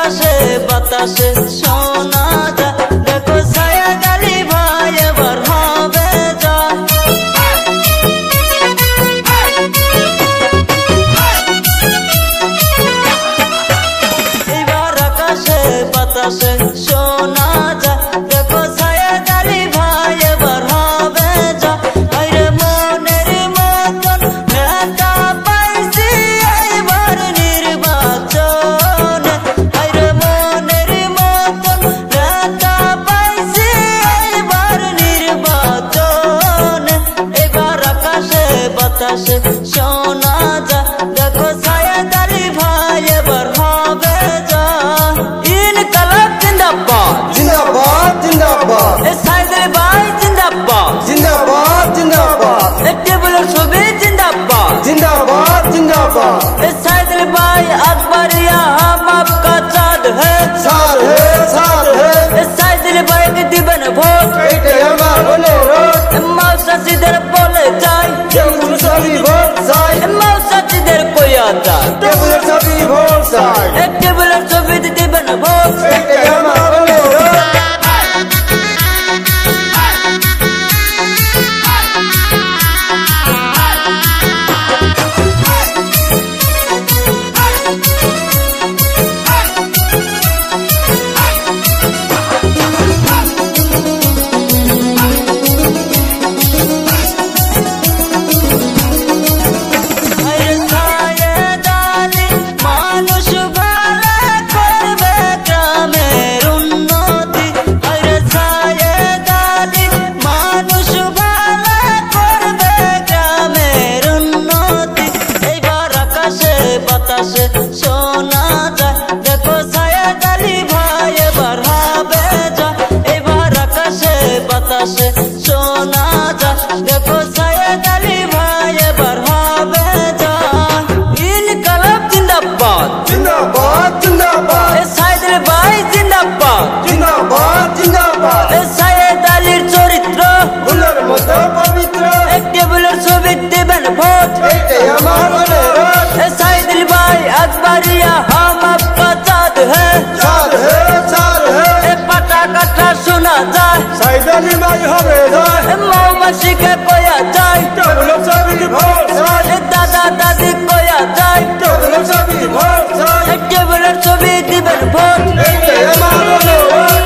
আকাশে বাতাসে শোনা যায়, দেখো সায়েদ আলী ভাই এবার হবে জয়। এবার আকাশে বাতাসে শোনা যায়, দেখো সায়েদ আলী ভাই এবার হবে জয়। আরে মনের মতন নেতা পাইছি এবার নির্বাচনে, আরে মনের মতন নেতা পাইছি এবার নির্বাচনে। এবার আকাশে বাতাসে শোনা যায়, দেখো সায়েদ আলী ভাই এবার হবে জয়। ইনকলাব জিন্দাবাদ জিন্দাবাদ জিন্দাবাদ, সায়েদ আলী ভাই জিন্দাবাদ জিন্দাবাদ জিন্দাবাদ, টেবিলের ছবি জিন্দাবাদ जिंदाबाद जिंदाबाद। साइद अली भाई अकबरिया हम आपका साथ है, साथ है साइद अली भाई के दिबन भोट बेटे हमार बोले रोट, मौसा सिधर बोले जाए टेबल सभी वोट साइड, मौसा सिधर कोई आता टेबल सभी वोट साइड, टेबिलेर ছবি दिबन भोट बेटे हमार बोले रोट। বাতাসে শোনা যায়, দেখো সায়েদ আলী ভাই এবার হবে জয়। এবার আকাশে বাতাসে শোনা যায়, দেখো সায়েদ আলী ভাই এবার হবে জয়। ইনকলাব জিন্দাবাদ जिंदाबाद जिंदाबाद, সায়েদ আলী ভাই জিন্দাবাদ, जिंदाबाद जिंदाबाद, সায়েদ আলীর চরিত্র फुलर मत पवित्र, টেবিলের ছবি দিবেন ভোট बेटे हमार बोले रोट, साइद अली भाई अकबरिया हम आपका साथ है पटा कटा सुना जाए साइड अली भाई हमें जाए, मौमसी के कोया जाए टेबल सभी वोट साइड, दादा दादी कोया जाए टेबल सभी वोट साइड, टेबिलेर ছবি দিবেন ভোট बेटे हमार बोले रोट।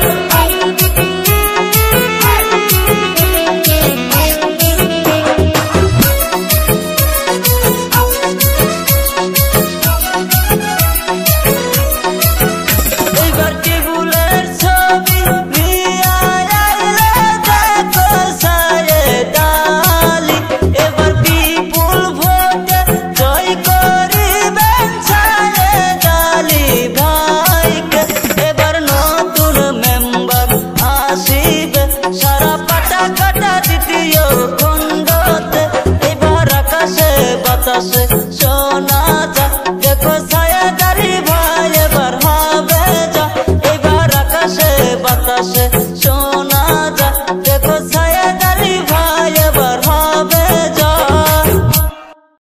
এবার টেবিলের ছবি নিয়া আইলে দেখো সায়েদ আলী এবার বিপুল ভোটে জয় করিবেন সায়েদ আলী ভাইকে। এবার নতুন মেম্বার আসিবে সারা পাটা কাটা দ্বিতীয় খণ্ডতে। এবার আকাশে বাতাসে শোনা যায়, দেখো সায়েদ